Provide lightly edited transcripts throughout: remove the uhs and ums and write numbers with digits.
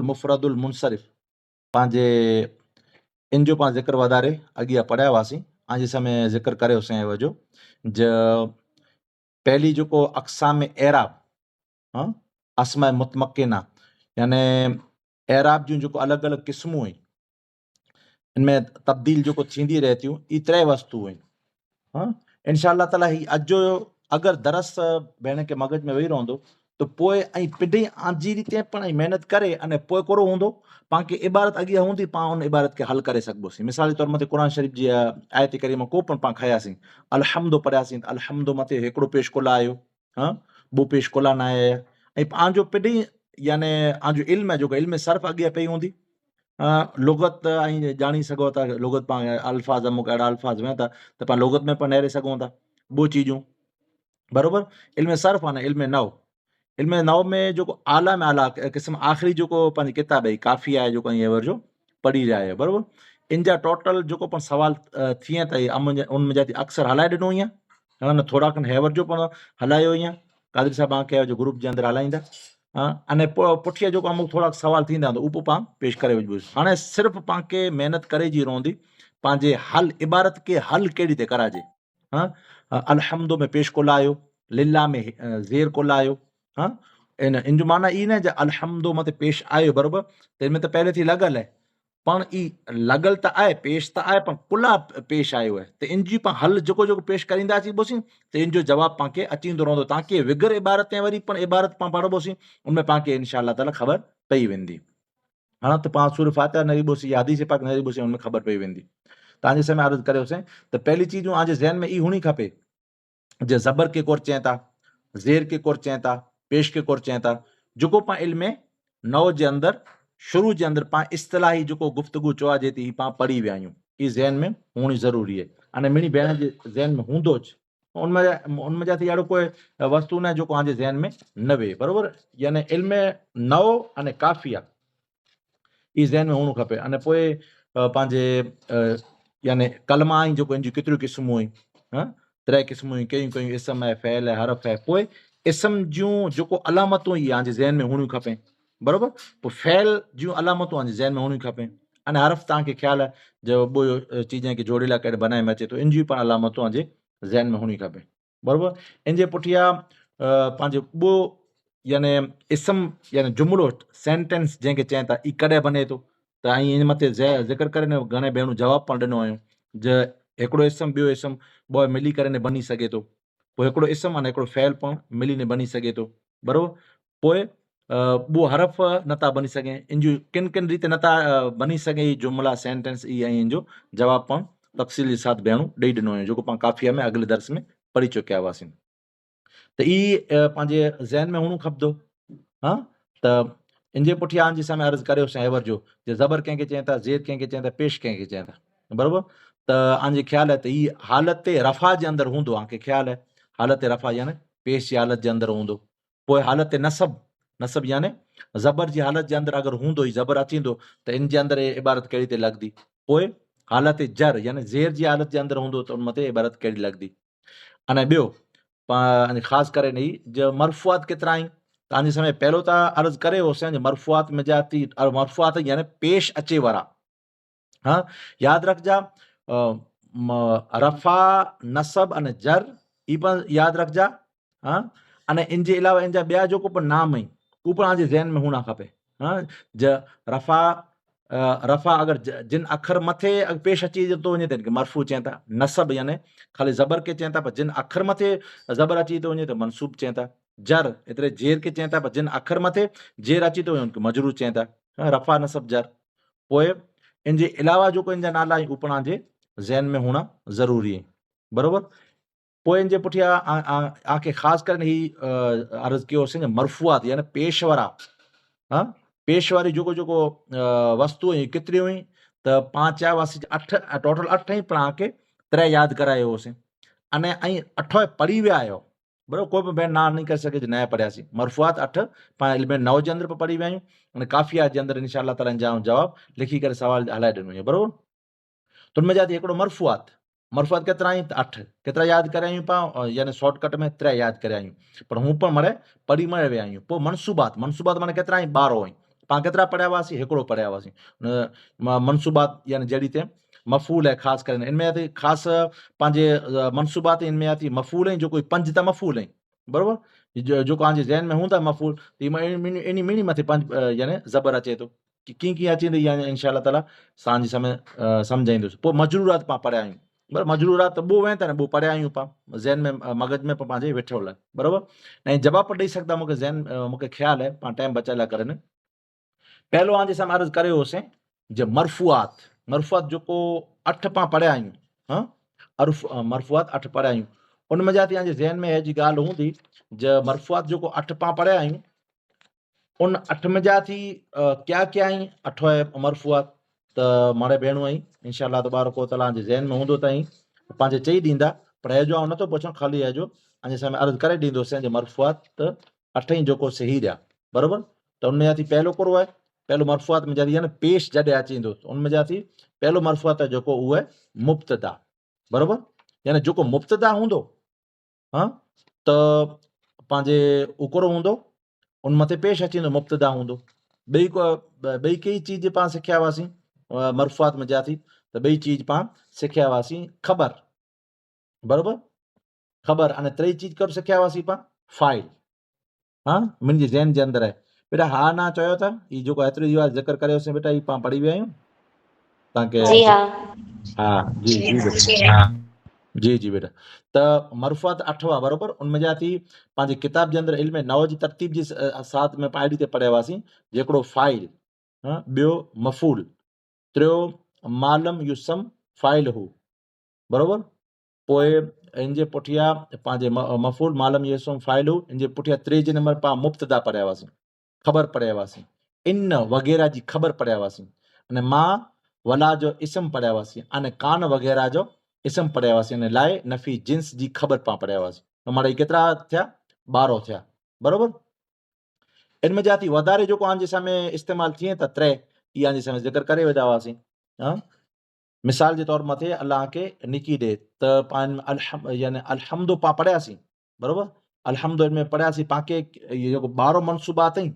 मुफ़रदुल मुनसरिफ पंहिंजे इन जो पाण ज़िक्र वधारे अॻियां पढ़िया हुआसीं। आज समय ज़िक्र करियोसीं जो पहली जेको अक़साम एराब अस्मा मुतमक्किना यानी एराब जूं जेको अलॻि अलॻि क़िस्मूं आहिनि, इनमें तब्दील जेको थींदी रहे थियूं, ई 3 वस्तू आहिनि। इंशाअल्लाह ताला ही अॼु जो अगरि दरस भेण खे मगज में वेही रहंदो त पोइ ऐं पिढी आंजी रीते पण महिनत करे अने पोइ कोरो हूंदो पाण खे इबारत अॻियां हूंदी, पाण उन इबारत खे हल करे सघिबोसीं। मिसाल जे तौर मथे क़ुर शरीफ़ जी आयत करीम को पण पाण खयासीं, अलहम्दो पढ़ियासीं, अलहम्दो मथे हिकिड़ो पेश कोला आयो, ॿियो पेश कोला न आया, ऐं पंहिंजो पिढी यानी आंजो इल्म जेको इल्म सर्फ अॻियां पई हूंदी, लुगत ऐं ॼाणी सघो था, लुगत पाण अल्फाज़ अमुक अहिड़ा अल्फाज़ वें था त पाण लुगत में पण नेरे सघूं था, ॿियो चीजूं बराबरि। इल्म सर्फ आहे न इल्म नव, इल्म नव में जेको आला में आला क़िस्म आख़िरी जेको पंहिंजी किताब आहे काफ़ी आहे जेको ईअं जो पढ़ी रहिया आहियो, बराबरि। इन जा टोटल जेको पण सवाल थिए त उनमें जा अक्सर हलाए ॾिनो ईअं, न थोरा खनि हैवर जो पण हलायो ईअं, कादरी साहिब कयो जो ग्रुप जे अंदरि हलाईंदा, अने पुठियां जेको अमुक थोरा सवाल थींदा त उहो पाण पेश करे विझिबोसि। हाणे सिर्फ़ु पाण खे महिनत करे जी रहंदी पंहिंजे हल इबारत खे हल कहिड़ी ते कराइजे। अलहम्दो में पेश कोला आयो, लिल्ला में ज़ेर कोला आयो, इन जो माना ई न जे अलहम्दो मथे पेश आयो बराबरि, त इनमें त पहले थी लॻल आहे, पण ई लॻल त आहे, पेश त आहे, पण कुला पेश आयो आहे, त इन जी पाण हल जेको जेको पेश करींदा अचीबोसीं त इन जो जवाबु पाण खे अचींदो रहंदो, तव्हांखे विगर इबारत ऐं वरी पण इबारत पाण पढ़बोसीं, उनमें पाण खे इंशाअल्लाह ताला ख़बर पई वेंदी। हाणे त पाण सूरह फातिहा न रीबोसीं, हदीस पाक न रीबोसीं, उनमें ख़बर पई वेंदी। तव्हांजे समय अर्ज़ु करियोसीं त पहली चीजूं आजे ज़हन में ई हुअणी खपे जे ज़बर के कोर चएं था, ज़ेर के कोर चएं था, पेश के कोर चएं था, जेको पाण इल्म नौ जे अंदरि शुरू जे अंदरि पाण इस्तिलाही जेको गुफ़्तगू चवाइजे थी पाण पढ़ी विया आहियूं, ई ज़हन में हुअणी ज़रूरी आहे। अने मिड़ी भेण जे ज़हन में हूंदो च, उनमें जा थी अहिड़ो कोई वस्तु न जेको आंजे ज़हन में न वेहे, बराबरि। यानी इल्म नओ अने काफ़िया ई ज़हन में हुअणो खपे। अने पोइ पंहिंजे यानी कलमा आहिनि जेको इन जूं केतिरियूं क़िस्मूं आहिनि, 3 क़िस्मूं आहिनि, कयूं कयूं इस्म आहे, फ़ैल आहे, हरफ़ आहे। पोइ इस्म जूं जेको अलामतूं ई आंजे ज़हन में हुअणियूं खपे, बराबरि। पोइ फ़ैल जूं अलामतूं आंजे ज़हन में हुअणियूं खपे, अने हरफ़ तव्हांखे ख़्यालु आहे जो ॿियो चीजें खे जोड़ेला करे बनाए में अचे थो, इन जूं पाण अलामतूं आंजे ज़हन में हुअणी खपे, बराबरि। इन जे पुठियां पंहिंजो ॿियो यानी इस्म यानी जुमिलो सेंटेंस जंहिंखे चइनि था, ई कॾहिं बने थो, त ऐं इन मथे ज़िक्र करे न घणे भेणूं जवाबु पण ॾिनो आहियूं जे हिकिड़ो इस्म ॿियो इस्म ॿ मिली करे ने बनी सघे थो, पोइ हिकिड़ो इस्म अने हिकिड़ो फ़ैल पण मिली ने बनी सघे थो, बराबरि। पोइ ॿियो हरफ़ नथा बनी सघे, इन जूं किन किन रीति नथा बनी सघे ई जुमिला सेंटेंस ई, ऐं इन जो जवाबु पण तफ़सीली साथ भेणूं ॾेई ॾिनो आहियूं जेको पाण काफ़िया में अॻिले दर्स में पढ़ी चुकिया हुआसीं। त ई पंहिंजे ज़हन में हुअणो खपंदो। त इन जे पुठियां जी समय अर्ज़ु करियोसीं हैवर जो जे ज़बर कंहिंखे चइनि था, ज़ेर कंहिंखे चइनि था, पेश कंहिंखे चइनि था, बराबरि। त आंजे ख़्यालु आहे त ई हालत रफ़ा जे अंदरि हूंदो, तव्हांखे ख़्यालु आहे हालत रफ़ा यानी पेश जी हालत जे अंदरि हूंदो। पोइ हालत नसब यानी ज़बर जी हालत जे अंदरि अगरि हूंदो, ई ज़बर अचींदो त इन जे अंदरि इबारत कहिड़ी ते लॻंदी। पोइ हालत जर यानी ज़ेर जी हालत जे अंदरि हूंदो त उन मथे इबारत कहिड़ी लॻंदी। अने ॿियो ख़ासि करे नी जो मरफ़ुआत केतिरा आहिनि, तव्हांजे समय पहिरियों त अर्ज़ु करे होसीं मरफ़ुआत में जा थी, मरफ़ुआत यानी पेश अचे वारा, यादि रखजा रफ़ा नसब अने जर ई पण यादि रखजा। अने इन जे अलावा इन जा ॿिया जेको पण नाम आहिनि उहो पण तव्हांजे ज़हन में हुअणा खपे। रफ़ा अगरि जिन अखर मथे पेश अची थो वञे त हिनखे मरफ़ू चइनि था, नसब यानी ख़ाली ज़बर खे चइनि था, पर जिन अखर मथे ज़बर अची थो वञे त मनसूब चइनि था। जर एतिरे ज़ेर खे चइनि था, पर जिन अखर मथे ज़ेर अची थो वञे उनखे मजरूर चइनि था, रफ़ा नसब जर। पोइ इन जे अलावा जेको इन जा नाला आहिनि उहे पण तव्हांजे ज़हन में हुअणा ज़रूरी आहे, बराबरि। पोइ इन जे पुठियां तव्हांखे ख़ासि करे ही अर्ज़ु कयोसीं मरफ़ुआत यानी पेश वारा, पेश वारी जेको जेको वस्तू हुई केतिरियूं हुई त पाण चया हुआसीं 8 टोटल 8 ई तव्हांखे 3 यादि करायो होसीं, अने ऐं 8 पढ़ी विया आहियो, बराबरि। कोई बि भेण ना नहीं करे सघे जो नया पढ़ियासीं। मरफ़ुआत 8 पाण इल्म 9 जे अंदरि पढ़ी विया आहियूं, अने काफ़िया जे अंदरि इंशाअल्लाह ताला जा जवाबु लिखी करे सवाल हलाए ॾिनो आहियूं, बराबरि। त उनमें जा थी हिकिड़ो मरफ़ुआत केतिरा आहिनि त 8, केतिरा यादि करे आहियूं पाण यानी शॉर्टकट में 3 यादि करे आहियूं, पर हूं पण मरे पढ़ी मरे विया आहियूं। पोइ मनसूबात माने केतिरा आहिनि 12 आहिनि, पाण केतिरा पढ़िया हुआसीं? हिकिड़ो पढ़िया हुआसीं। मनसूबात यानी जहिड़ी ते मफ़ूल आहे ख़ासि करे इन में आहे ख़ासि पंहिंजे मनसूबात इन में आहे थी मफ़ूल आहिनि, जेको पंज त मफ़ूल आहिनि बराबरि, जेको तव्हांजे ज़हन में हूंदा मफ़ूल इन मीनी मथे पंज यानी ज़बर अचे थो की कीअं अचे यानी इंशा अल्लाह ताला तव्हांजे समय सम्झाईंदुसि। पोइ मजरूरात पाण पढ़िया आहियूं बराबरि, मजरूरात त ॿियो वें था न ॿियो पढ़िया आहियूं पाण ज़हन में मग़ज़ में पंहिंजे वेठो आहे बराबरि। ऐं जवाबु ॾेई सघंदा मूंखे ज़हन मूंखे ख़्यालु आहे पाण टाइम बचाए लाइ करे न। पहिरियों हाणे जंहिंसां अर्ज़ु करे होसीं जे मरफ़ुआत जेको 8 पाण पढ़िया आहियूं, मरफ़ुआत 8 पढ़िया आहियूं, उन में जा तव्हांजे ज़हन में इहा जी ॻाल्हि हूंदी जे मरफ़ुआत जेको 8 पाण पढ़िया आहियूं उन 8 में जा थी क्या क्या आहिनि 8 मरफ़ुआत त मारे भेणूं आई इंशा अल्लाह तबारक व तआला जे ज़हन में हूंदो ताईं पंहिंजे चई ॾींदा, पर हेजो आउं नथो पुछां ख़ाली हेजो अञा समय अर्ज़ु करे ॾींदोसीं जे मरफ़ुआत त 8 ई जेको सही ॾिया बराबरि। त उनमें जा थी पहिरियों कहिड़ो आहे? पहिरियों मरफ़ुआत में जा थी पेश जॾहिं अची ईंदो उनमें जा थी पहिरियों मरफ़ुआत आहे जेको उहो आहे मुब्तदा बराबरि, यानी जेको मुब्तदा हूंदो हा त पंहिंजे उकरो हूंदो उन मथे पेश अची वेंदो मुब्तदा हूंदो। ॿई कई चीज़ पाण सिखिया हुआसीं मरफ़ुआत में जा थी त ॿई चीज़ पाण सिखिया हुआसीं ख़बर बराबरि, ख़बर अने टी चीज़ कब सिखिया हुआसीं पाण फ़ाइल। हा मुंहिंजे ज़हन जे अंदरि आहे बेटा, हा ना चयो था हीउ जेको एतिरी दीवार ज़िक्र कयोसीं बेटा हीउ पाण पढ़ी विया आहियूं तव्हांखे? जी हाँ। हा जी जी बेटा, जी जी बेटा। त मरफ़ुआत 8 हुआ बराबरि, उनमें जा थी पंहिंजी किताब जे अंदरि इल्म नव जी तरतीब जी साथ में पाण ते पढ़िया हुआसीं जेकड़ो फ़ाइल, ॿियो मफ़ूल, टियों मालम युसम फ़ाइल हू बराबरि, पोइ इन जे पुठियां पंहिंजे मफ़ूल मालम युसम फ़ाइल हू, इन जे पुठियां 3 नंबर पाण मुब्तदा पढ़िया हुआसीं, ख़बर पढ़िया हुआसीं, इन वग़ैरह जी ख़बर पढ़िया हुआसीं, अने मां वला जो इस्म पढ़िया हुआसीं, अने कान वग़ैरह जो इस्म पढ़िया हुआसीं, अने लाइ नफ़ी जिन्स जी ख़बर पाण पढ़िया हुआसीं। त मां केतिरा थिया? 12 थिया बराबरि। इनमें जा थी वधारे जेको हाणे समय इस्तेमालु थिए त 3 इहा जे समय ज़िक्र करे वेठा हुआसीं। मिसाल जे तौर मथे अलाह खे निकी ॾे त पाण यानी अलहमदो पाण पढ़ियासीं बराबरि, अलहमदो में पढ़ियासीं पाणखे जेको 12 मनसूबात आहिनि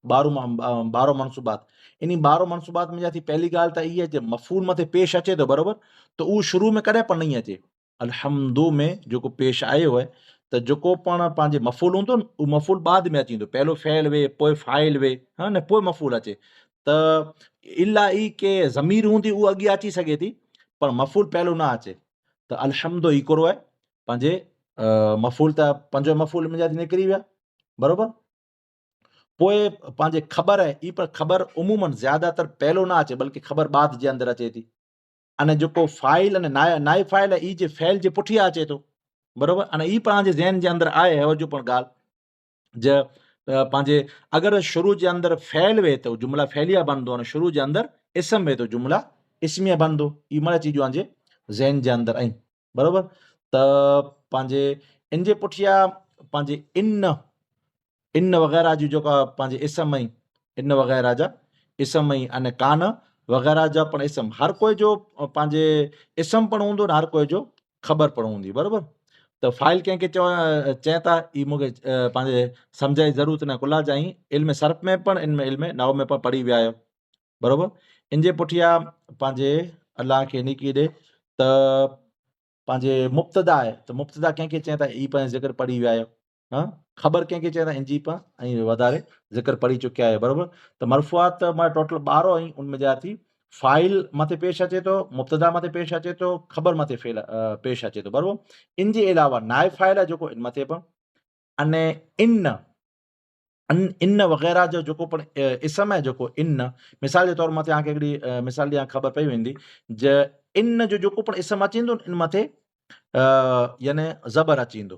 12 मनसूबात, इन 12 मनसूबात में जा थी पहिली ॻाल्हि त इहा जे मफ़ूल मथे पेश अचे थो बराबरि, त उहो शुरू में कॾहिं पण नहीं अचे। अलहमदो में जेको पेश आयो आहे त जेको पाण पंहिंजे मफ़ूल हूंदो न उहो मफ़ूल बाद में अची वेंदो, पहिरियों फ़ैल वे पोइ फ़ाइल वे हा न पोइ मफ़ूल अचे, त इला ई के ज़मीर हूंदी उहा अॻियां अची सघे थी पर मफ़ूल पहिरियों न अचे। त अलहमदो हिकिड़ो आहे पंहिंजे मफ़ूल त 5 मफ़ूल में जा थी निकिरी विया बराबरि। पोइ पंहिंजे ख़बर आहे ई पर ख़बर उमूमन ज़्यादातर पहिरियों न अचे बल्कि ख़बर बाद जे अंदरि अचे थी, अने जेको फ़ाइल अने नाए फ़ाइल आहे ई जे फ़ैल जे पुठियां अचे थो बराबरि, अने ई पंहिंजे ज़हन जे अंदरि आहे जो पण ॻाल्हि ज पंहिंजे अगरि शुरू जे अंदरि फ़ैल वे त जुमिला फ़ैलिया बनंदो, अने शुरू जे अंदरि इस्म वे तो जुमिला इस्मिया बनंदो। ई माना चीजूं पंहिंजे ज़हन जे अंदरि आहिनि बराबरि। त पंहिंजे इन जे पुठियां पंहिंजे इन वग़ैरह जी जेका पंहिंजे इस्म आहिनि, इन वग़ैरह जा इस्म आहिनि, अने कान वग़ैरह जा पण इस्म, हर कोई जो पंहिंजे इस्म पण हूंदो न हर कोई जो ख़बर पण हूंदी बराबरि। त फ़ाइल कंहिंखे चए था ई मूंखे पंहिंजे सम्झ जी ज़रूरत न, कुला जाई इल्म सर्फ़ में पण इन में इल्म नव में पण पढ़ी विया आहियो बराबरि। इन जे पुठियां पंहिंजे अलाह खे निकी ॾे त पंहिंजे मुब्तदा आहे त मुब्तदा कंहिंखे चए था ई पंहिंजे ज़िक्र पढ़ी विया आहियो, ख़बर कंहिंखे चए था इन जी पाण ऐं वधारे ज़िक्र पढ़ी चुकिया आहियो बराबरि। त मरफ़ुआत मां टोटल 12 आहिनि, उनमें जा थी फ़ाइल मथे पेश अचे थो, मुब्तदा मथे पेश अचे थो, ख़बर मथे पेश अचे थो बराबरि। इन जे अलावा नाए फ़ाइल आहे जेको इन मथे पण, अने इन वग़ैरह जो जेको पण इस्म आहे जेको इन, मिसाल जे तौर मथे तव्हांखे हिकिड़ी मिसाल ॾियां ख़बर पई वेंदी ज इन जो जेको पण इस्म अची वेंदो इन मथे यानी ज़बर अची वेंदो,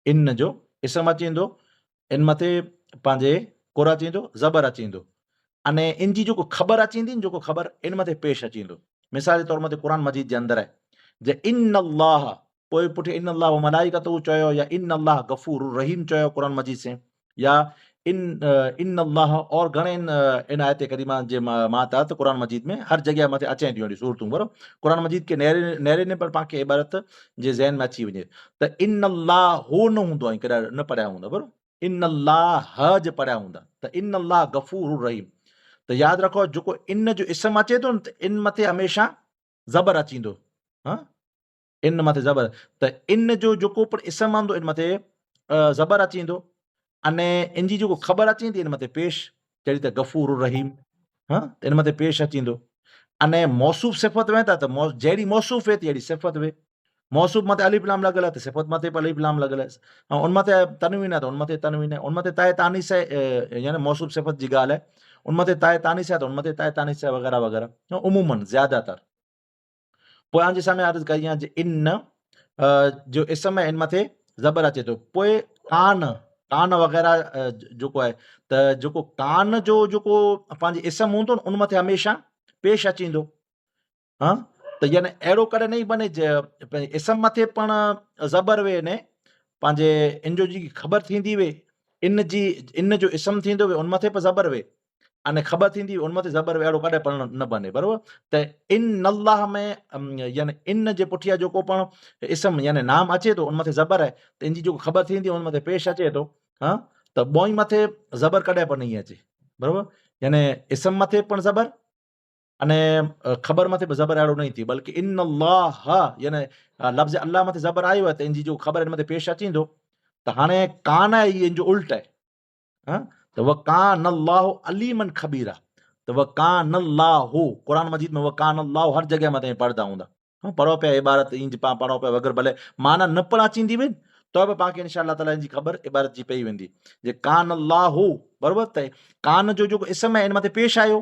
इन जो इस्म अची वेंदो इन मथे पंहिंजे कुर अची वेंदो ज़बर अची वेंदो, अने इन जी जेको ख़बर अची वेंदी जेको ख़बर इन मथे पेश अची वेंदो। मिसाल जे तौर मथे क़ुर मजीद जे अंदरि आहे जे इन अल्लाह, पोइ पुठि इन अल्लाह मलाइकतहू चयो, या इन अल्लाह गफ़ूर रहीम चयो क़ुर मजीद से, या इन अल्लाह और घणे इन आयत करीमा जे मातहत क़ुर मजीद में हर जॻह मथे अचनि थियूं सूरतूं बराबरि। क़ुर मजीद के नेरे ने पर पाण खे इबारत जे ज़हन में अची वञे त इन अल्लाह हो न हूंदो आहे कॾहिं न पढ़िया हूंदा बराबरि, इन अल्लाह जे पढ़िया हूंदा त इन अल्लाह गफूर रहीम। त यादि रखो जेको इन जो इस्म अचे थो न त इन मथे हमेशह ज़बर अचींदो। हा, इन मथे ज़बर, त इन जो जेको पण इस्म आंदो इन मथे ज़बर अचींदो, अने इन जी जेको ख़बर अचींदी इन मथे पेश, जहिड़ी त गफूर रहीम। हा, इन मथे पेश अचींदो। अने मौसूफ़ सिफ़त वें था त जहिड़ी मौसूफ़ वे थी अहिड़ी सिफ़त वे। मौसूफ़ मथे अलिफ लाम लॻल आहे त सिफ़त मथे बि अलिफ लाम लॻल आहे, ऐं उन मथे तनवीन आहे त उन मथे तनवीन आहे, उन मथे ताए तानीस आहे, यानी मौसूफ़ सिफ़त जी ॻाल्हि आहे, उन मथे ताए तानीस आहे त उन मथे ताए तानीस आहे, वग़ैरह वग़ैरह। उमूमन ज़्यादातर पोइ आंजे साम्हूं अर्ज़ु कई आहे जे इन जो इस्म आहे इन मथे ज़बर अचे थो। पोइ कान, कान वग़ैरह जेको आहे त जेको कान जो जेको पंहिंजे इस्म हूंदो न उन मथे हमेशह पेश अचींदो। हा, त यानी अहिड़ो करे नहीं बने इस्म मथे पण ज़बर वे ने पंहिंजे इन जो जी ख़बर थींदी वे, इन जी इन जो इस्म थींदो वे उन मथे पे ज़बर वे, अने ख़बर थींदी उन मथे ज़बर वे, अहिड़ो कॾहिं पण न बने, बराबरि। त इन अल्लाह में यानी इन जे पुठियां जेको पण इस्म यानी नाम अचे थो उन मथे ज़बर आहे, त इन जी जेको ख़बर थींदी उन मथे पेश अचे थो। हा, त ॿोई मथे ज़बर कॾहिं पण नहीं अचे, बराबरि। यानी इस्म मथे पण ज़बर, अने ख़बर मथे बि ज़बर अहिड़ो नहीं थी, बल्कि इन अल्लाह यानी लफ़्ज़ अल्लाह मथे ज़बर आयो आहे त इन जी जो ख़बर इन मथे पेश अचींदो। त हाणे कान आहे इहे इन जो उल्ट आहे। हा, त व कान अल्लाह अलीमन ख़बीरा, त व कान अल्लाह, क़ुरान मजीद में व कान अल्लाह हर जगह मथे पढ़ंदा हूंदा। हाँ, पढ़ो पिया इबारत इंज पाण पढ़ो पिया, अगरि भले माना न पण अचींदी वई तो बि पाण खे इंशाअल्लाह ताला इन जी ख़बर इबारत जी पई वेंदी जे कान अल्लाह, बराबरि। त कान जो जेको इस्म आहे इन मथे पेश आयो,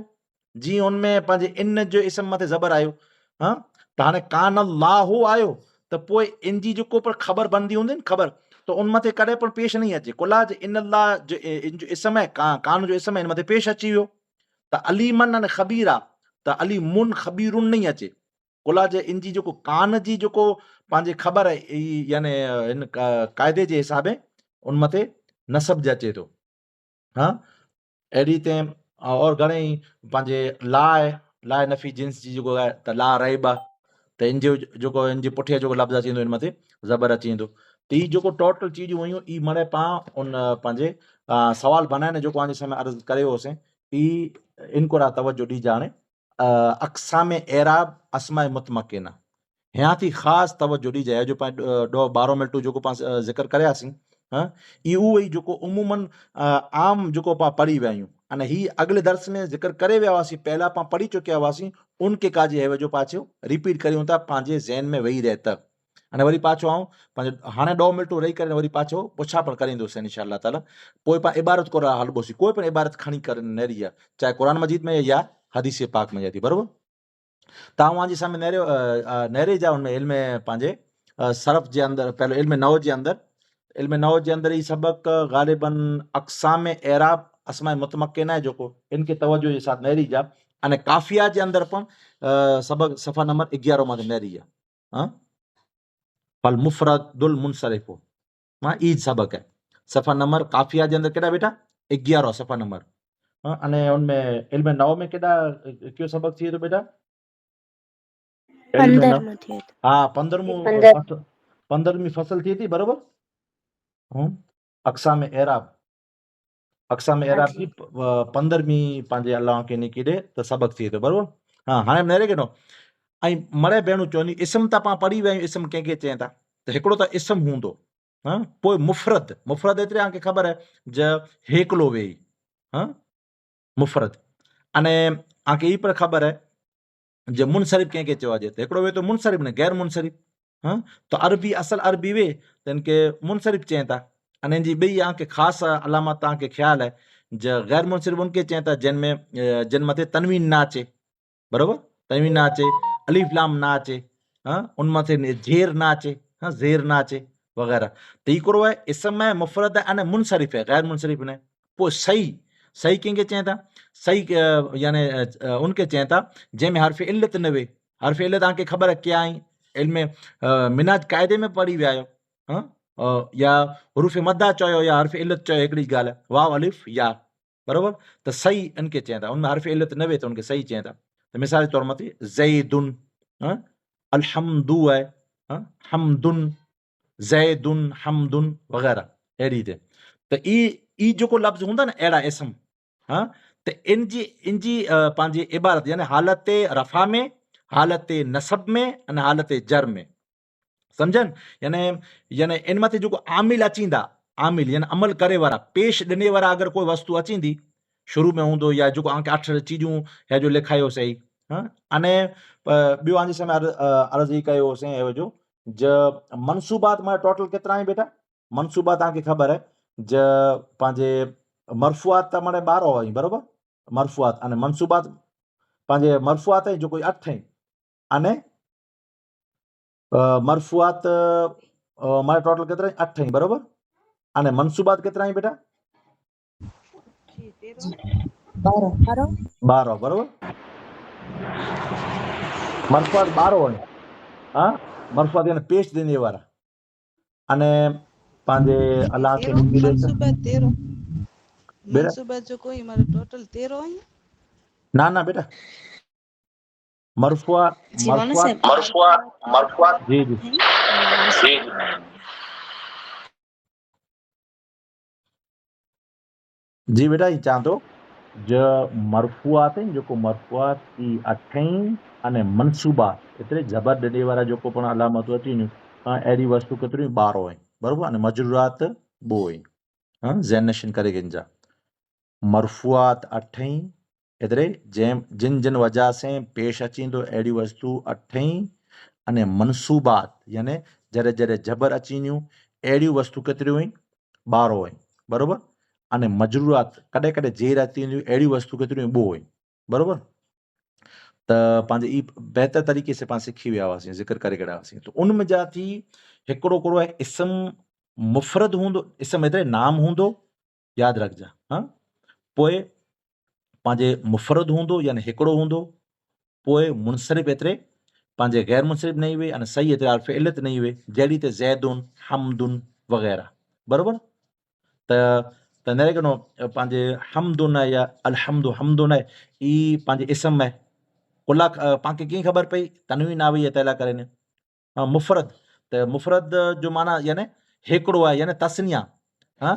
जीअं उनमें पंहिंजे इन जो इस्म मथे ज़बर आयो। हा, त हाणे कान अल्लाह आयो त पोइ इन जी जेको पण ख़बर बनदी हूंदी न ख़बर, तो उन मथे कॾहिं पण पेश नहीं अचे। कुला जे इन अल्लाह जो इन जो इस्म आहे, कान जो इस्म आहे इन मथे पेश अची वियो, त अलीमन अने ख़बीर आहे, त अलीमुन ख़बीरुन नहीं अचे। कुला जे इन जी जेको कान जी जेको पंहिंजे ख़बर आहे यानी इन क़ाइदे जे हिसाबे उन मथे नसब जे अचे थो। हा, अहिड़ी ते और घणेई पंहिंजे लाइ लाइ नफ़ी जिन्स जी जेको आहे त ला रहिबा, त इन जो जेको इन जे पुठियां जेको लफ़्ज़ अची वेंदो इन मथे ज़बर अची वेंदो। त ही जेको टोटल चीजूं हुयूं ई मणे पाण उन पंहिंजे सवाल बनाइण जेको आंजे साम्हूं अर्ज़ु करे होसीं, ई इनको रा तवज्जो ॾिजा। हाणे अक़साम एराब अस्माए मुतमकिना ह्या थी ख़ासि तवज्जो ॾिजे, जो पाण 12 मिंटूं जेको पाण ज़िक्र करियासीं, हा, इहो उहो ई जेको उमूमन आम जेको पाण पढ़ी विया आहियूं। अने ही अॻिले दर्स में ज़िक्र करे विया हुआसीं, पहिला पाण पढ़ी चुकिया हुआसीं, उनके काजे है जो पाछो रिपीट करियूं था पंहिंजे ज़हन में वेही रहे त। अने वरी पाछो आऊं पंहिंजो हाणे 2 मिंटूं रही करे वरी पाछो पुछा पण करींदुसि इंशाअल्लाह ताला। पोइ पाण इबारत को हलबोसीं, कोई पण इबारत खणी करे नेरी आहे, चाहे क़ुरान मजीद में या हदीस पाक में थी, बराबरि। तव्हां जे साम्हूं नहरे जा उनमें इल्म पंहिंजे सरफ़ जे अंदरि, पहले इल्म नव जे अंदरि, इल्म नव जे अंदरि ही सबक ग़ालिबन अक़साम एराब अस्माए मुतमकिना आहे जेको इनके तवज्जो जे साथ नहरी जा, अने काफ़िया जे अंदरि पण सबक सफ़ा नंबर 11 मां नहरी आहे। हाँ, फल मुफ़रदुल मुनसरिफ़, हाँ, ई सबक है सफ़ा नंबर काफ़िया जे अंदरि केॾा बेटा 11 सफ़ा नंबर। हाँ, अने उनमें इल्म नव में केॾा कयो सबक थिए थो बेटा? इल्म नव, 15 थियो त हाँ 15वीं फसल थिए थी, बराबरि। अक़साम एराब, अक़साम एराब जी 15वीं पंहिंजे अल्लाह खे निकी ॾे त सबक थिए थो, बराबरि। हाँ, हाणे नेरे केॾो ऐं मरे भेणूं चवंदी इस्म त पाण पढ़ी विया आहियूं, इस्म कंहिंखे चवनि था त हिकिड़ो त इस्म हूंदो, हा, पोइ मुफ़रद, मुफ़रद एतिरे तव्हांखे ख़बर आहे ज हेकलो वेही, हा, मुफ़रद। अने तव्हांखे ई पर ख़बर आहे जे मुनसरिफ़ कंहिंखे चइजे त हिकिड़ो वे तो मुनसरिफ़ न गैर मुनसरिफ़। हाँ, तो अरबी असल अरबी वे त इनके मुनसरिफ़ चवनि था। अने इन जी ॿी तव्हांखे ख़ासि अलामत तव्हांखे ख़्यालु आहे ज गैर मुनसरिफ़ उनके चवनि था जिन मथे तनवीन न अचे, बराबरि, तनवीन न अचे, अलीफ लाम न अचे, हाँ, उन मथे ज़ेर न अचे, हाँ, ज़ेर न अचे वग़ैरह। त हिकिड़ो आहे इस्म आहे, मुफ़रद आहे, अने मुनसरिफ़ आहे, गैर मुनसरिफ़ न। पोइ सही, सही कंहिंखे चवनि था? सही यानी उनके चवनि था जंहिंमें हर्फ़ इल्लत न वे। हर्फ़ इल्लत तव्हांखे ख़बर आहे क्या आई, इल्म मिनाज क़ाइदे में पढ़ी विया आहियो, हाँ, या हुरूफ़ मद्दा चयो या हर्फ़ इल्लत चयो, हिकिड़ी ॻाल्हि आहे, वाव अलिफ या, बराबरि। त सही इनके चवनि था, उनमें हर्फ़ इल्लत न वे त उनखे सही चवनि था। त मिसाल जे तौर मथे ज़ैदुन, हाँ, अलहम्दु आहे, हाँ, हमदुन, ज़ैदुन, हमदुन वग़ैरह, अहिड़ी रीते। त ई जेको लफ़्ज़ हूंदा न अहिड़ा इस्म, हाँ, त इनजी पंहिंजी इबारत यानी हालत रफ़ा में, हालत नसब में अने हालत जर में, सम्झनि। यानी इन मथे जेको आमिल अचींदा, आमिल यानी अमल करे वारा, पेश ॾिने वारा अगरि कोई वस्तु अचींदी शुरू में हूंदो या जेको आंखे 8 चीजूं या जो लिखायो सही, हाँ, अने ॿियो आंजे समय अर्ज़ ई कयो होसीं जो मनसूबात मां टोटल केतिरा आहिनि बेटा? मनसूबात तव्हांखे ख़बर आहे ज पंहिंजे मरफुआत त माने 12 आहिनि, बराबरि, मरफुआत अने मनसूबात पंहिंजे मरफुआत जो कोई 8 आहिनि अने मरफुआत मां टोटल केतिरा आहिनि? 8 आहिनि, बराबरि, अने मनसूबात केतिरा आहिनि बेटा? 12, बराबरि, मरफुआत 12 आहिनि, हाँ, मरफुआत यानी पेश देने वारा, अने पंहिंजे अल्लाह खे मनसूबत जो कोई हमारे टोटल 13 है ना बेटा, मरफुआ जी जी बेटा, ये चाह तो जो मरफुआत आहिनि, जेको मरफुआत ई 8 आहिनि अने मनसूबात एतिरे जबर ॾिने वारा जेको पण अलामतूं अची वञूं, अहिड़ी वस्तु केतिरियूं? 12 आहिनि, बराबरि, अने मजरूरात 2 आहिनि, हाँ, ज़हन नशीन करे गिनजा। मरफुआत 8 आहिनि एतिरे जिन जिन वजह से पेश अचींदो अहिड़ी वस्तु 8 आहिनि, अने मनसूबात यानी जॾहिं जॾहिं जबर अची वञूं अहिड़ियूं वस्तु केतिरियूं आहिनि? 12 आहिनि, बराबरि, अने मजरूरात कॾहिं कॾहिं जेर अची वेंदियूं अहिड़ियूं वस्तु केतिरियूं आहिनि? 2 आहिनि, बराबरि। त पंहिंजे ई बहितर तरीक़े से पाण सिखी विया हुआसीं, ज़िक्र करे छॾिया हुआसीं। त उन में जा थी हिकिड़ो कहिड़ो आहे इस्म मुफ़रद हूंदो, इस्म एतिरे नाम हूंदो, यादि रखजा, हाँ, पोइ पंहिंजे मुफ़रद हूंदो यानी हिकिड़ो हूंदो, पोइ मुनसरिफ़ एतिरे पंहिंजे गैर मुनसरिफ़ नहीं हुए अने सही एतिरे अर्फ़ इल्लत नहीं हुए, जहिड़ी त ज़ैदुन, हमदुन वग़ैरह, बराबरि। त न कनो पंहिंजे हमदुन आहे या अलहमदु हमदुन आहे, ई पंहिंजे इस्म आहे, कुला पाण खे कीअं ख़बर पई? तनवीन आवई आहे तैला करे न, हाँ, मुफ़रद, त मुफ़रद जो माना यानी हिकिड़ो आहे, यानी तस्निया, हाँ,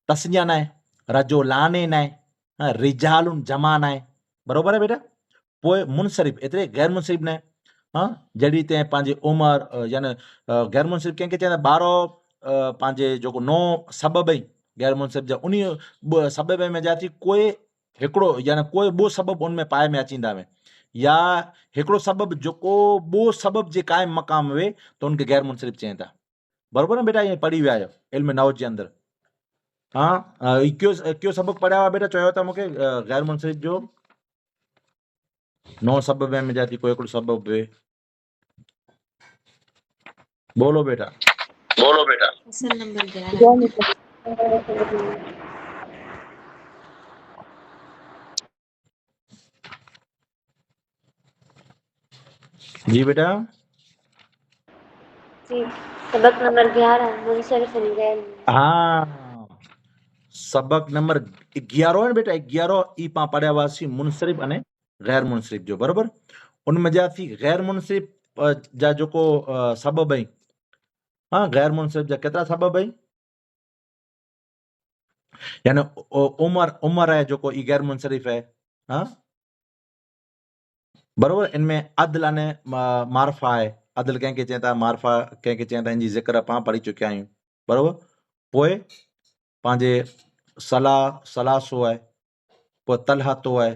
तस्निया न आहे, रजो लाने न आहे, हाँ, रिजालुन जमा न आहे, बराबरि आहे बेटा। पोइ मुनसरिफ़ एतिरे गैर मुनसरिफ़ न आहे, हाँ, जॾहिं ते पंहिंजे उमिरि यानी गैर मुनसरिफ़ कंहिंखे चवंदा? 12 पंहिंजे जेको 9 सबब ई गैर मुनसरिफ़ जा, उन सबब में जा थी कोई हिकिड़ो यानी कोई ॿियो सबब उन में पाए में अचींदा हुआ, या हिकिड़ो सबब जेको ॿियो सबब जे क़ाइम मक़ाम हुए त उनखे गैर मुनसरिफ़ चवनि था, बराबरि न बेटा? ईअं पढ़ी विया आहियो इल्म नौज जे अंदरि, हाँ, कयो सबब पढ़िया हुआ बेटा? चयो था मूंखे गैर मुनसरिफ़ जो 9 सबब में जाती कोई हिकिड़ो सबब हुए, बोलो बेटा, बोलो बेटा। जी बेटा, सबक नंबर 11 मुनसरिफ और गैर मुनसरिफ। हाँ, सबक नंबर 11 है बेटा, 11 ई पां पढ़िया हुआसीं मुनसरिफ़ अने गैर मुनसरिफ़ जो, बराबरि। उनमें जा थी गैर मुनसरिफ़ जा जेको सबब आहिनि, हाँ, गैर मुनसरिफ़ जा केतिरा सबब आहिनि? यानी उमर है जेको ई गैर मुनसरिफ़ है, हाँ, बराबरि। इनमें अदल अने मारफा है, अदल कंहिंखे चवनि था, मारफा कंहिंखे चवनि था, इनजी ज़िक्र पां पढ़ी चुकिया आहियूं, बराबरि। पोइ पंहिंजे सलासो आहे, पोइ तलहतो आहे,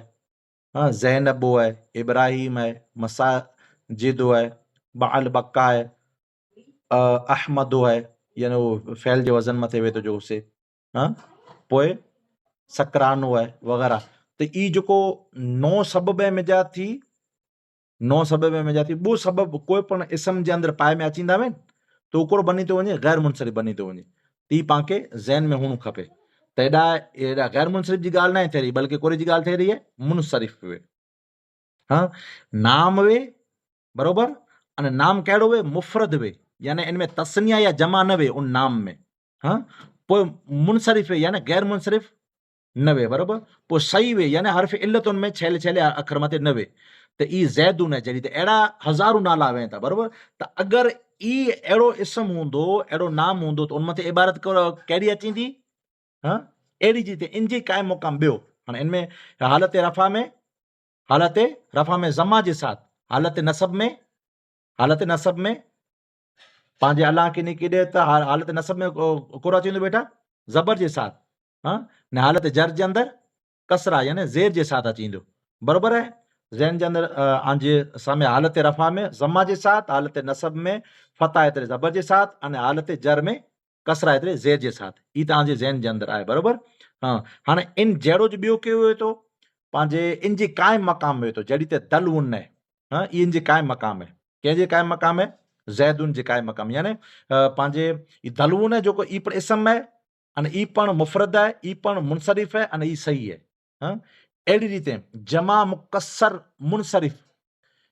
हाँ, ज़ैनबो आहे, इब्राहिम आहे, मसाजिदो आहे, बाल बक्का आहे, अहमदो आहे, यानी उहो फैल जे वज़न मथे वेहे थो जो उसे, हाँ, पोइ सकरानो आहे वग़ैरह। त ई जेको 9 सबब में जा थी, 9 सबब में जा थी ॿियो सबब कोई पण इस्म जे अंदरि पाए में अचींदा आहिनि त उकड़ो बनी थो वञे गैर मुनसरिफ़ बनी थो वञे, ती पाण खे ज़हन में हुअणु खपे। त एॾा गैर मुनसरिफ़ जी ॻाल्हि न आहे थिए रही, बल्कि कोई जी ॻाल्हि थिए रही आहे मुनसरिफ़ वे, हाँ, नाम वे, बराबरि, अने नाम कहिड़ो वे? मुफ़रद वे, यानी इनमें तस्निया या जमा न वे उन नाम में, हाँ। पोइ मुनसरिफ़ वे यानी गैर मुनसरिफ़ न वे, बराबरि। पोइ सही वे यानी हर्फ़ इल्लत उनमें छेले छेले अखर मथे न वे, त ई ज़ैदुन आहे जहिड़ी। त अहिड़ा हज़ारू नाला वें था, बराबरि। त अगरि ई अहिड़ो इस्म हूंदो, अहिड़ो नाम हूंदो त उन मथे इबारत कहिड़ी अचींदी? हाँ अहिड़ी जी इन जी क़ाइम मुक़ाम ॿियो हाणे इनमें हालत रफ़ा में ज़मा जे साथ हालत नसब में पंहिंजे अलाह खे केॾे त हालत नसब में कोरा चवंदो बेटा ज़बर जे साथ हाँ ने हालत जर जे अंदरि कसरा यानी ज़ेर जे साथ अची ईंदो बराबरि आहे ज़हन जे अंदरि आंजे सामे हालत रफ़ा में ज़मा जे साथ हालत नसब में फता एतिरे ज़बर जे साथ अने हालत जर में कसरा एतिरे ज़ेर जे साथ ई तव्हांजे ज़हन जे अंदरि आहे बराबरि हाँ हाणे इन जहिड़ो ज ॿियो कयो वेठो थो पंहिंजे इन जी क़ाइम मक़ाम में वेठो जॾहिं त दल उन आहे हाँ ई इन जी क़ाइम मक़ाम आहे कंहिंजे क़ाइम मक़ाम आहे ज़ैदुन जे क़ाइम मक़ाम यानी पंहिंजे ई दलून आहे जेको ई पण इसम आहे अने ई पण मुफ़रद आहे ई पण मुनसरिफ़ आहे अने ई सही आहे हाँ अहिड़ी रीते जमा मुकसर मुनसरिफ़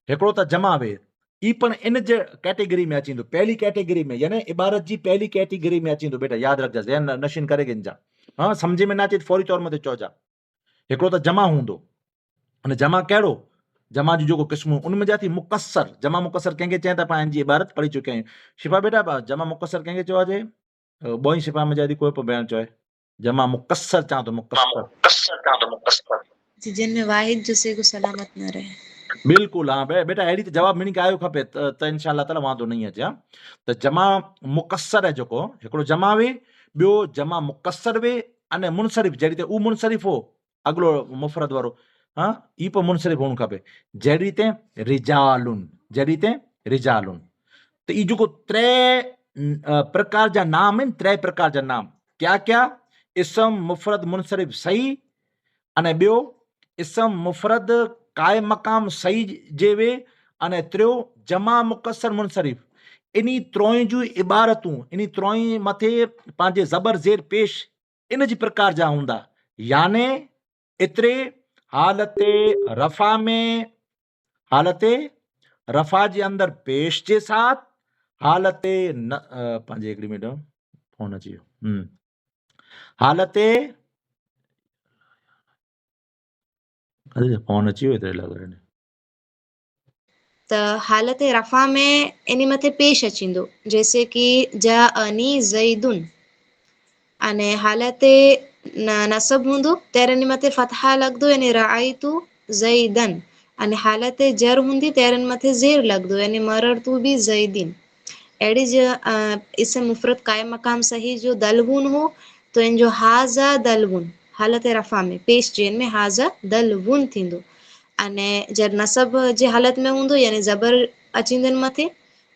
हिकिड़ो त जमा वे ई पण इन जे कैटेगरी में अची वेंदो पहली कैटेगरी में यानी इबारत जी पहली कैटेगरी में अची वेंदो बेटा यादि रखजा ज़हन नशीन करे गिनजा हाँ सम्झ में न अचे फौरी तौर मथे चइजा हिकिड़ो त जमा हूंदो अने जमा कहिड़ो जमा जी जेको क़िस्मूं उनमें जा थी मुकसर जमा मुकसर कंहिंखे चए त पाण जी इबारत पढ़ी चुकिया आहियूं शिफ़ा बेटा जमा मुकसर कंहिंखे चइजे ॿई शिफ़ा में जा थी कोई बि बयान चए जमा मुकसर चवां थो मुकसर जिनमें वाहिद जो से को सलामत न रहे बिल्कुलु हाँ बेटा अहिड़ी त जवाब मिनी खे आयो खपे त इंशाअल्लाह ताला वांदो नहीं अचे हाँ त जमा मुकसर आहे जेको हिकिड़ो जमा वे ॿियो जमा मुकसर वे अने मुनसरिफ़ जहिड़ी त उहो मुनसरिफ़ हो अॻिलो मुफ़रद वारो हाँ ई पोइ मुनसरिफ़ हुअणु खपे जहिड़ी ते रिजालुन त ई जेको त्रै प्रकार जा नाम आहिनि त्रै प्रकार जा नाम क्या क्या इसम मुफ़रद मुनसरिफ़ सही अने ॿियो इसम मुफ़रद क़ाइम मक़ाम सही जे वे अने टियों जमा मुकसर मुनसरिफ़ इन्ही त्रोई जूं इबारतूं इन्ही त्रोई मथे पंहिंजे ज़बर ज़ेर पेश इन जी प्रकार जा हूंदा याने एतिरे हालत रफ़ा जे अंदरि पेश जे साथ हालत न पंहिंजे हिकिड़ी मिनट फोन अची वियो हालत फोन अची वियो एतिरे लाइ त हालत रफ़ा में इन मथे पेश अचींदो जैसे कि जा अनी ज़ैदुन अने हालत नसब हूंदो ત્યારે એની મથે ફતહા લખદો એને રાઆઈતુ ઝૈદન અને હાલત જર હूंदी ત્યારે એની મથે ઝેર લખદો એને મરરતુ બી ઝૈદિન अहिड़ी ज इसम मुफ़रद क़ाइम मक़ाम सही जो दलवुन हो तो इन जो हाज़ा दलवुन हालत रफ़ा में पेश चेन में हाज़ा दलवुन थींदो अने जर नसब जे हालत में हूंदो यानी ज़बर अचींदन मथे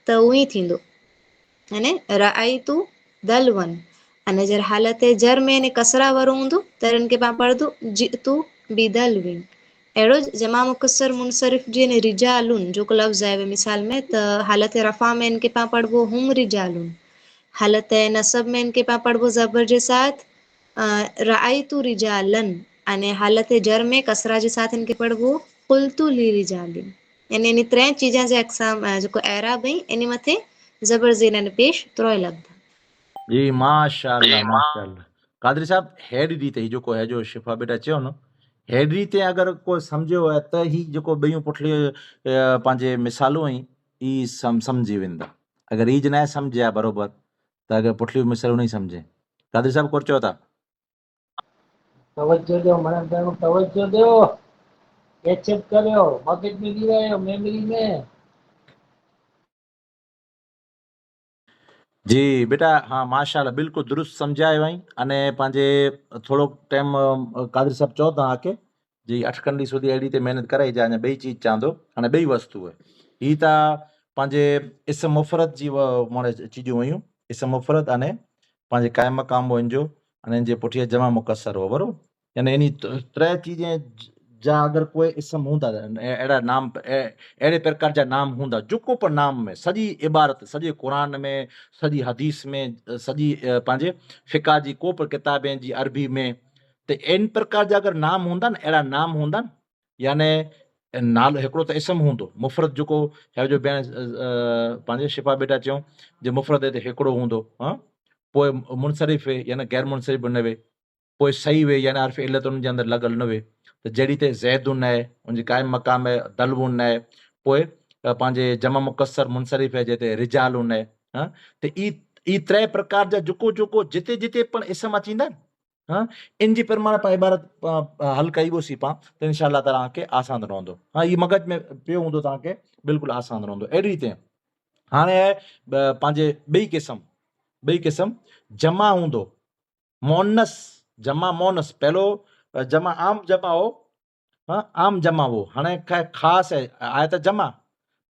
त उहो ई थींदो अने राआईतु दलवन अने जर हालत जर में ने कसरा वारो हूंदो त इनके पाण पढ़दो जितु बिदलविन अहिड़ो जमा मुकसर मुनसरिफ़ जे ने रिजालुन जेको लफ़्ज़ आहे मिसाल में त हालत रफ़ा में इनके पाण पढ़बो हुम रिजालुन हालत नसब में इनके पाण पढ़बो ज़बर जे साथ राआईतु रिजालन अने हालत जर में कसरा जे साथ इनके पढ़बो कुल्तु ली रिजालिन यानी इन त्रै चीज़ां जे अक़साम जेको एराब आहिनि इन मथे ज़बर ज़ेर ने पेश त्रोय लॻंदा जी माशाअल्लाह कादरी साहब हेड़ी रीते ही जेको है जो शिफ़ा बेटा चयो न हेड़ी रीते अगरि कोई सम्झियो आहे त ही जेको ॿियूं पुठिली पंहिंजे मिसालूं आहिनि ई सम्झी वेंदा अगरि ई ज न सम्झिया बराबरि त अगरि पुठिलियूं मिसालूं नहीं सम्झे कादरी साहब कोर चयो था तवज्जो दो मैडम साहब तवज्जो दो कैचअप करियो मगज में थी रहियो मेमोरी में जी बेटा हाँ माशाअल्लाह बिल्कुलु दुरुस्त सम्झायो आई अने पंहिंजे थोरो टाइम कादरी साहब चओ तव्हांखे जी अठकंडी सुधी अहिड़ी ते महिनत कराई जा अञा ॿई चीज़ चवंदो हाणे ॿई वस्तू आहे ही त पंहिंजे इसम मुफ़रत जी माने चीजूं हुयूं इसम मुफ़रत अने पंहिंजे क़ाइम मक़ाम हो जो अने इन जे पुठियां जमा मुकसर हो बराबरि यानी इन त्रै चीजें जा अगरि कोई इसम हूंदा अहिड़ा नाम अहिड़े प्रकार जा नाम हूंदा जेको पर नाम में सॼी इबारत सॼे क़ुरान में सॼी हदीस में सॼी पंहिंजे फ़िका जी को बि किताबें जी अरबी में त इन प्रकार जा अगरि नाम हूंदा न अहिड़ा नाम हूंदा याने नालो हिकिड़ो त इसम हूंदो मुफ़रत जेको जो पंहिंजे शिफ़ा बेटा चयूं जे मुफ़रत ते हिकिड़ो हूंदो हा पोइ मुनसरिफ़ यानी गैर मुनसरिफ़ न वे पोइ सही वे यानी हर्फ़ इल्लत उन जे अंदरि लॻल न वे त जहिड़ी ते ज़ैदुन आहे उनजी क़ाइम मक़ाम आहे दलवुन आहे पोइ पंहिंजे जमा मुकसर मुनसरिफ़ आहे जिते रिजालुन आहे हा त ई त्रै प्रकार जा जेको जेको जिते जिते पण इसम अचींदा हाँ इन जी प्रमाण पाण इबारत हल कई हुईसीं पाण त इंशाअल्लाह तव्हांखे आसान रहंदो। हाँ ये मगज में पियो हूंदो तव्हांखे बिल्कुलु आसान रहंदो। अहिड़ी रीते हाणे आहे पंहिंजे ॿई क़िस्म जमा हूंदो मोनस जमा मोनस। पहलो जमा आम जमा हो, हाँ आम जमा हो। हाणे ख़ासि आहे त जमा,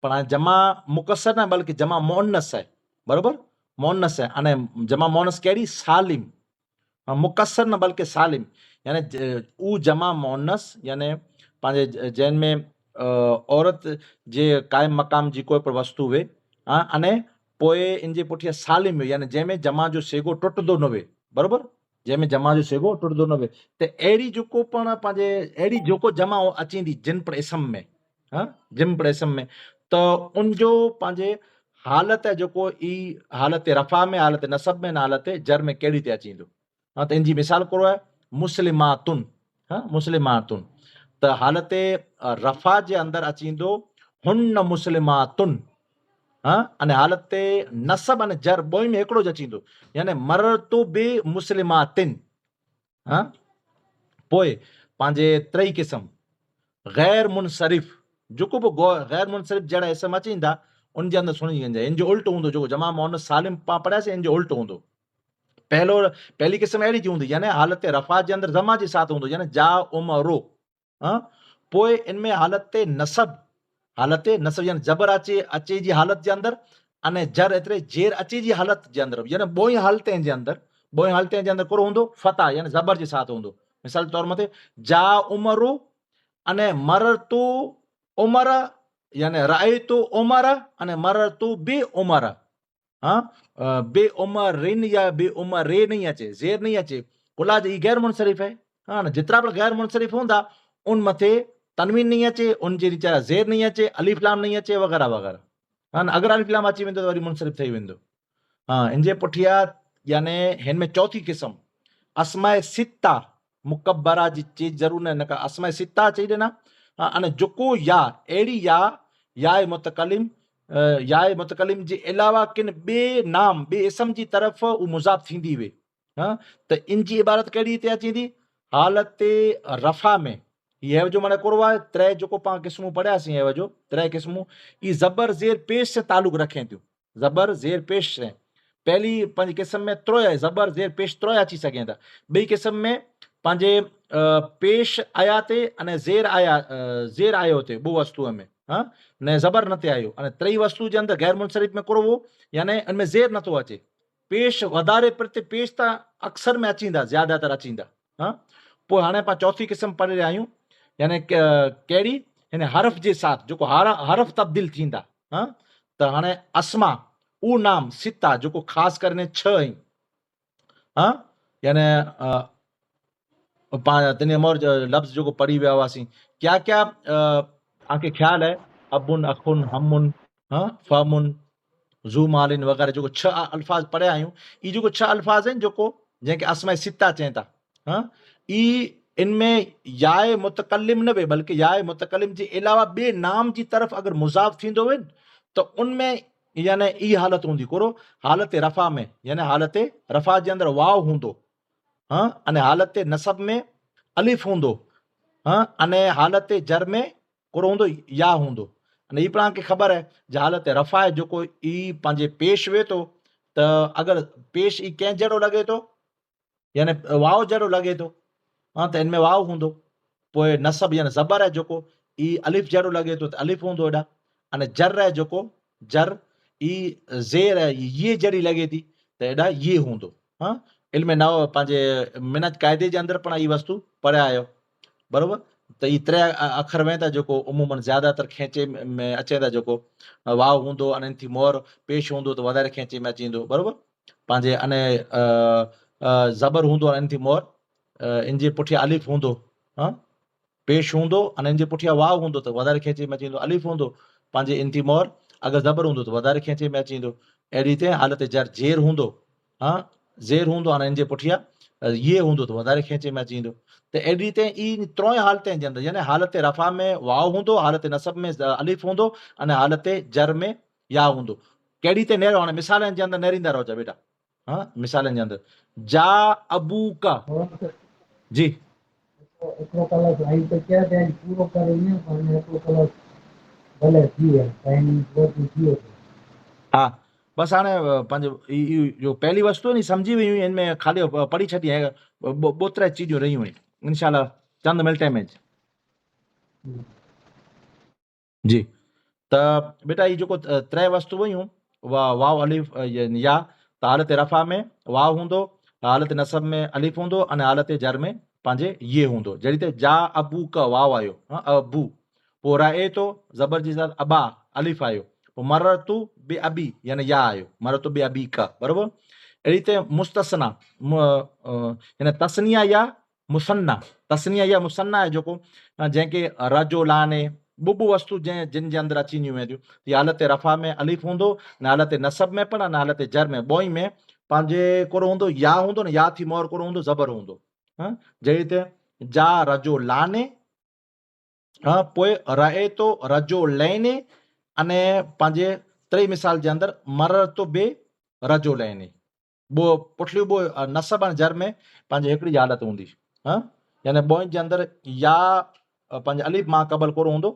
पर हाणे जमा मुकसर न बल्कि जमा मोनस आहे, बराबरि मोनस आहे। हाणे जमा मोनस कहिड़ी? सालिम, मुकसर न बल्कि सालिम, यानी उ जमा मोनस यानी पंहिंजे जंहिंमें औरत जे क़ाइम मक़ाम जी कोई पर वस्तु हुए, हाँ अने पोइ इन जे पुठियां सालिम हुई, यानी जंहिंमें जमा जो सेगो टुटंदो न हुए, बराबरि जंहिंमें जमा जो सेगो टुटंदो न हुए। त अहिड़ी जेको पाण पंहिंजे अहिड़ी जेको जमा अचींदी जिन पर इसम में, हाँ जिन पर इसम में, त उनजो पंहिंजे हालत जेको ई हालत रफ़ा में, हालत नसब में, हालत जर में कहिड़ी ते अचींदो। हाँ त इनजी मिसाल करो आहे मुस्लिमातुन, हाँ मुस्लिमातुन, त हालत रफ़ा जे अंदरि अचींदो हुन मुस्लिमातुन, हाँ अने हालत नसब अने जर ॿोई में हिकिड़ो ज अचींदो, यानी मरतु बि मुस्लिमातिन। हाँ पोइ पंहिंजे टई क़िस्म गैर मुनसरिफ़, जेको बि गैर मुनसरिफ़ जहिड़ा इसम अचींदा उन जे अंदरि सुणी वञिजे इन जो उल्टो हूंदो। जेको जमा मोनस सालिम पाण पढ़ियासीं इन जो उल्टो हूंदो। पहली क़िस्म अहिड़ी जी हूंदी यानी हालत रफ़ा जे अंदरि जमा जे साथ हूंदो, यानी जा उमरो। हाँ पोइ इनमें हालत नसब यानी जबर अचे जी हालत जे अंदरि, अने जर एतिरे जेर अचे जी हालत जे अंदरि, यानी ॿोई हालतें जे अंदरि कहिड़ो हूंदो? फता यानी जबर जे साथ हूंदो। मिसाल तौर मथे जा उमरो अने मरतु उमर, यानी रायतु उमर अने मरतु बि उमर। हाँ बे उमरिन या बे उमरे नहीं अचे, ज़ेर नहीं अचे, कुलाज ई गैर मुनसरिफ है। हाँ जितना भी गैर मुनसरिफ होंदा उन मथे तनवीन नहीं अचे, उन जे वीचारा ज़ेर नहीं अचे, अलिफ लाम नहीं अचे, वग़ैरह वग़ैरह। हाँ अगर अलिफ लाम अची वेंदो त वरी मुनसरिफ थी वेंदो। हाँ इन जे पुठियां यानी हिन में चौथी क़िस्म अस्माए सित्ता मुकब्बरा जी चीज ज़रूर न का अस्माए सित्ता चई ॾिना। हाँ अने जेको या अहिड़ी या मुतकलिम जे अलावा किन ॿिए नाम ॿिए इसम जी तरफ़ उ मुज़ाफ थींदी हुई। हाँ त इन जी इबारत कहिड़ी ते अचींदी? हालत रफ़ा में ये जो माना करो आहे त्रै जेको पाण क़िस्मूं पढ़ियासीं, ये जो त्रै क़िस्मूं ई ज़बर ज़ेर पेश से तालुक रखें थियूं। ज़बर ज़ेर पेश से पहली पंहिंजी क़िस्म में त्रोय ज़बर ज़ेर पेश त्रोय अची सघनि था। ॿी क़िस्म में पंहिंजे पेश आया ते अने ज़ेर आयो ते ॿ वस्तुअ में, हाँ न ज़बर न ते आयो। अने टई वस्तु जे अंदरि गैर मुनसरिफ में करो हो यानी इनमें ज़ेर नथो अचे, पेश वधारे प्रति पेश त अक्सर में अचींदा, ज़्यादातर अचींदा। हाँ पोइ हाणे पाण चौथी क़िस्म पढ़ी रहिया आहियूं, यानी कहिड़ी? यानी हरफ जे साथ जेको हरफ तब्दील थींदा। हाँ त हाणे अस्मा उ नाम सिता जेको ख़ासि करे 6 आहिनि। हाँ यानी तने मोर लफ्ज़ जेको पढ़ी विया हुआसीं, क्या क्या आके ख्याल है? अबुन अखुन हमुन, हाँ फमुन ज़ू मालिन वग़ैरह जेको 6 अल्फाज पढ़िया आहियूं, ई जेको 6 अल्फाज आहिनि जेको जंहिंखे अस्माए सित्ता चवनि था। हाँ ई इनमें याए मुतकल्लिम न वे बल्कि याए मुतकल्लिम जे अलावा ॿिए नाम जी तरफ़ अगर मुज़ाफ थींदो वञे त उनमें यानी ई हालत हूंदी। करो हालत रफ़ा में यानी हालत रफ़ा जे अंदरि वाव हूंदो, हाँ अने हालत नसब में अलिफ हूंदो, हाँ अने हालत जर में कहिड़ो हूंदो? या हूंदो। अने ही पाण खे ख़बर है जो हालत रफ़ा आहे जेको ई पंहिंजे पेश वे थो त अगर पेश ई कंहिं जहिड़ो लॻे थो यानी वाव जहिड़ो लॻे थो, हाँ त इनमें वाव हूंदो। पोइ नसब यानी ज़बर आहे जेको ई अलिफ जहिड़ो लॻे थो त अलिफ हूंदो हेॾा। अने जर आहे जेको जर ई ज़ेर आहे ये जहिड़ी लॻे थी त हेॾा ये हूंदो। हाँ इल्म नव पंहिंजे मिनज क़ाइदे जे अंदरि पाण ई वस्तु पढ़िया आहियो, बराबरि। त ई त्रै अखर वेंदा जेको उमूमन ज़्यादातर खेचे में अचे था, जेको वाव हूंदो अने थी मोर पेश हूंदो त वधारे खेचे में अची वेंदो, बराबरि। पंहिंजे अने ज़बर हूंदो अने थी मोर इन जे पुठियां अलिफ हूंदो, हाँ पेश हूंदो अने इन जे पुठियां वाव हूंदो त वधारे खेचे में अची वेंदो। अलिफ हूंदो पंहिंजे इन थी मोर अगरि ज़बर हूंदो त वधारे खेचे में अची वेंदो। अहिड़ी रीते हालत जर ज़ेर हूंदो, हाँ ज़ेर हूंदो अने इन जे पुठियां ये हूंदो त वधारे खेचे में अची वेंदो। त अहिड़ी रीते ई त्रोय हालतें जे अंदरि यानी हालत रफ़ा में वाव हूंदो, हालत नसब में अलिफ हूंदो अने हालत जर में या हूंदो। कहिड़ी ते नेरो हाणे मिसालनि जे अंदरि नेरींदा रहो बेटा। हाँ मिसालन जे अंदर जा अबू का जी एतिरो कलाक आई त क्या टाइम पूरो करे न पर एतिरो कलाक भले थी वियो टाइम पूरो थी वियो हाँ बस हाणे पंहिंजो जो पहली वस्तु नी समझी वई हुई इनमें खाली पढ़ी छॾी है ॿ टे चीजूं रहियूं आहिनि इंशाल्लाह चंद मिंटे में जी त बेटा ये जेको टे वस्तु हुयूं वाव अलिफ या त हालत रफ़ा में वाव हूंदो हालत नसब में अलिफ हूंदो अने हालत जर में पंहिंजे ये हूंदो जहिड़ी त जा अबू का वाव आयो अबू पोइ राए तो ज़बर जी ज़ात अबा अलिफ आयो पोइ मरतु बे अबी यानी या आयो मरतु बे अबी का बराबरि अहिड़ी त मुस्तसना यानी तस्निया या मुसन्ना आहे जेको जंहिंखे रजो लाने ॿ वस्तु जिन जे अंदरि अची वेंदियूं त हालत रफ़ा में अलिफ हूंदो न हालत नसब में पण न हालत जर में ॿोई में पंहिंजे कोड़ो हूंदो या हूंदो न या थी मोर कोड़ो हूंदो ज़बर हूंदो जहिड़ी त जा रजो लाने पोइ रहे तो रजो लैने अने पंहिंजे टी मिसाल जे अंदरि मरतो बे रजो लैने पुठलियूं नसब ऐं जर में पंहिंजे हिकिड़ी हालत हूंदी यानी ॿोई जे अंदरि या पंहिंजे अलिफ मां क़बल कोड़ो हूंदो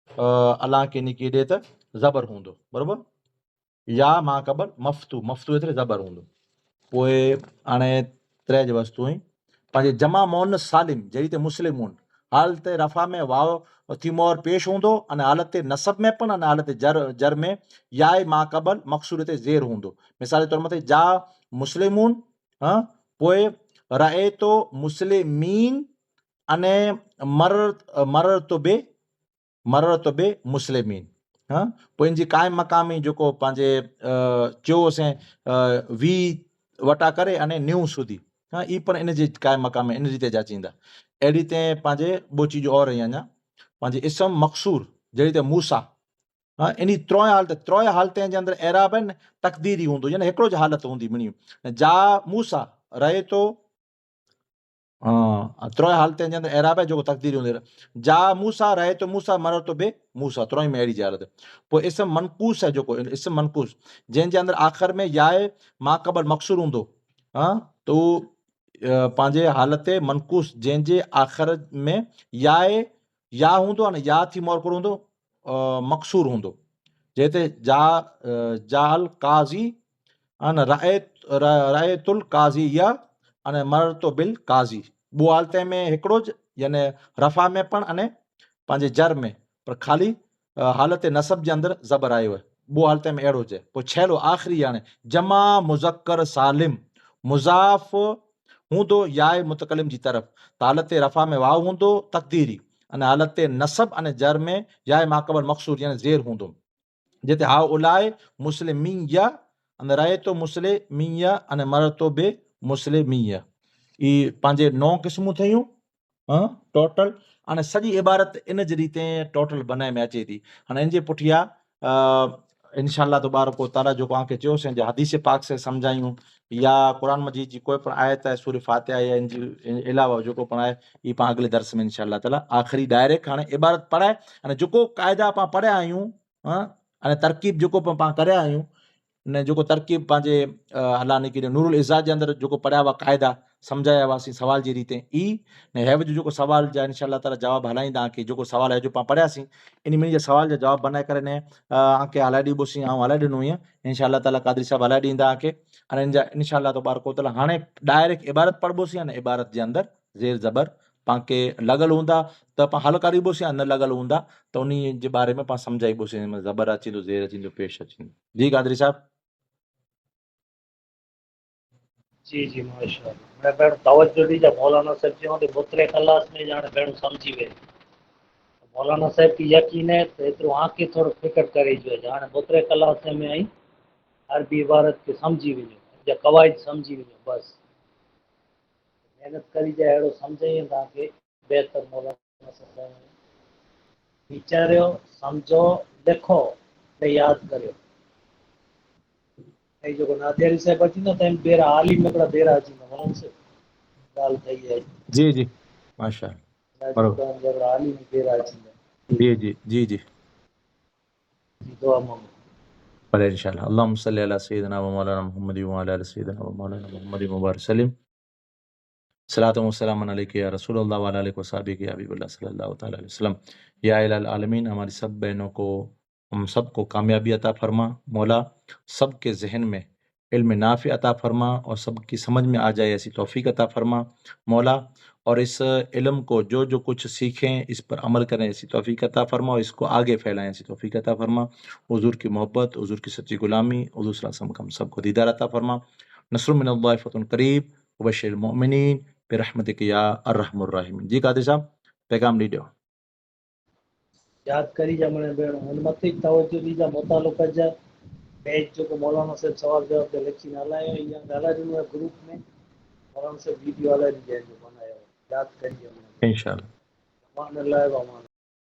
अलाह के निकी ॾे त ज़बर हूंदो बराबरि या मां क़बल मफ़्तू एतिरे ज़बर हूंदो पोइ हाणे टे जी वस्तू हुई पंहिंजे जमा मोहन सालिम जहिड़ी त मुस्लिमून हालत रफ़ा में वाव थी मोर पेश हूंदो अने हालत नसब में पण अने हालत जर में या मां क़बल मक़सूर ते ज़ेर हूंदो मिसाल जे तौर मथे जा मुस्लिमून पोइ रहे तो मुस्लिमीन अने मरर बे मुस्लिमीन पोइ इनजी क़ाइम मक़ामी जेको पंहिंजे चयोसीं वी वटा करे अने न्यू सुधी ई पण इन जी क़ाइम मक़ामी इन रीते जा चींदा अहिड़ी ते पंहिंजे ॿ चीजूं और रही अञा पंहिंजे इस्म मक़सूर जहिड़ी त मूसा इन त्रोय हालतें जे अंदरि एराब आहिनि तक़दीरी हूंदो यानी हिकिड़ो ज हालत हूंदी मिणियूं जा मूसा रहे तो त्रोय हालतें जे अंदरि एराब आहे जेको तक़दीरी हूंदी जा मूसा रहे तो मूसा मर तो बे मूसा त्रोई में अहिड़ी जी हालत पोइ इस्म मनकूस आहे जेको इस्म मनकूस जंहिंजे अंदरि आख़िर में याए मां क़बल मक़सूर हूंदो त उहो पंहिंजे हालत मनकूस जंहिंजे आख़िर में याए या हूंदो अने या थी मोरकुर हूंदो मक़सूर हूंदो जंहिं ते जाल काज़ी अन रायतुल काज़ी या अने मरतो बिल काज़ी ॿ हालतें में हिकिड़ो ज यानी रफ़ा में पण अने पंहिंजे जर में पर ख़ाली हालत नसब जे अंदरि ज़बर आयो आहे ॿ हालतें में अहिड़ो चए पोइ छहलो आख़िरी हाणे जमा मुज़क्कर सालिम मुज़ाफ़ हूंदो याए मुतकलिम जी तरफ़ त हालत रफ़ा में वाव हूंदो तक़दीरी अने हालत नसब अने जर में याए माक़बल मक़सूर यानी ज़ेर हूंदो जिते हा उलाए मुस्लिमीया अने रहे तो मुस्लिमीया अने मरतो बे मुस्लिमीया ई पंहिंजे 9 क़िस्मूं ठहियूं टोटल हाणे सॼी इबारत इन जी रीते टोटल बनाए में अचे थी हाणे इन जे पुठियां इंशाअल्लाह तबारक व तआला जो तव्हांखे चयोसीं जे हदीस पाक से सम्झायूं या क़ुरान मजीद जी कोई पण आयत आहे सूरह फातिहा या इन जे अलावा जेको पण आहे ई पाण अॻिले दर्स में इंशाअल्लाह ताला आख़िरी डायरेक्ट हाणे इबारत पढ़ाए अने जेको क़ाइदा पाण पढ़िया आहियूं अने तरकीब जेको पाण करिया आहियूं ने जेको तरकीब पंहिंजे अलाह ने की नूरुल इज़ाद जे अंदरि जेको पढ़िया हुआ क़ाइदा सम्झाया हुआसीं सवाल जी रीते ई ने हैव जो जेको सवाल जा इंशाअल्लाह ताला जवाब हलाईंदा की जेको सवाल है जो पाण पढ़ियासीं इन में जे सवाल जा जवाब बनाए करे ने आके हलाए ॾीबोसीं ऐं हलाए ॾिनो हुई इंशाअल्लाह ताला कादरी साहब हलाए ॾींदा आके अने इन जा इंशाअल्लाह तबारक व तआला हाणे डायरेक्ट इबारत पढ़बोसीं अने इबारत जे अंदरि ज़ेर ज़बर पाण लॻल हूंदा त पाण हल करीबोसीं या न लॻल हूंदा त उन जे बारे में पाण सम्झाईबोसीं ज़बर अचींदो ज़ेर अचींदो पेश अचींदो जी कादरी साहब जी जी माशाअल्लाह मैं भेण तवज्जो ॾिजो मौलाना साहब चयो त 2-3 कलाक में ॼाण भेण सम्झी वे मौलाना साहब की यकीन है तो एतिरो आंखे थोरो फिकर करे जो ॼाण 2-3 कलाक में आई अरबी इबारत खे सम्झी वञो या क़वाइद सम्झी वञो बस महिनत करी जाए अहिड़ो सम्झाई तव्हांखे बहितर मौलाना साहब वीचारियो सम्झो लिखो ऐं यादि करियो ऐं जेको नादियारी साहिब अची न त बेरा आलिम हिकिड़ा बेरा अची वेंदा मौलाना साहब ॻाल्हि ठही आहे जी जी माशाअल्लाह बराबरि आलिम बेरा अची वेंदा जी जी जी जी दुआ मां भले इंशाल्लाह। अल्लाहुम्मा सल्लि अला सय्यिदिना व मौलाना मुहम्मद व अला आलि सय्यिदिना व मौलाना मुहम्मद मुबारक सलीम। सलातु व सलाम अलैका या रसूलल्लाह व अला आलिहि व सहाबिहि या हबीबल्लाह सल्लल्लाहु तआला अलैहि वसल्लम। या इलाल आलमीन, हमारी सब बहनों को, हम सबको कामयाबी अता फरमा मौला, सबके जहन में इल्म नाफि अता फरमा और सबकी समझ में आ जाए ऐसी तौफीक अता फरमा मौला, और इस इल्म को जो जो कुछ सीखें इस पर अमल करें ऐसी तौफीक अता फरमा और इसको आगे फैलाएं ऐसी तौफीक अता फरमा। हुजूर की मोहब्बत, हुजूर की सच्ची गुलामी, हुजूर सल्लल्लाहु अलैहि वसल्लम का हम सबको दीदार अता फरमा। नस्रुम मिनल्लाहि फतहुन करीब व बशिरिल मोमिनीन बिरहमतिक या अर्रहमुर राहिमीन। जी कादिर साहब, पैगाम ॾिजो। यादि करी जा मने भेण, हुन मथे तवजो ॾीजा, मुतालो कजा। पेज जेको मौलाना साहिब सवाल जवाब ते लिखी हलायो, या ॻाल्हाए ॾिनो आहे ग्रुप में, मौलाना साहिब वीडियो हलाए ॾिजाइनि जो बनायो, यादि करी जा मने। इंशाअल्लाह। अमान अल्लाह व अमान।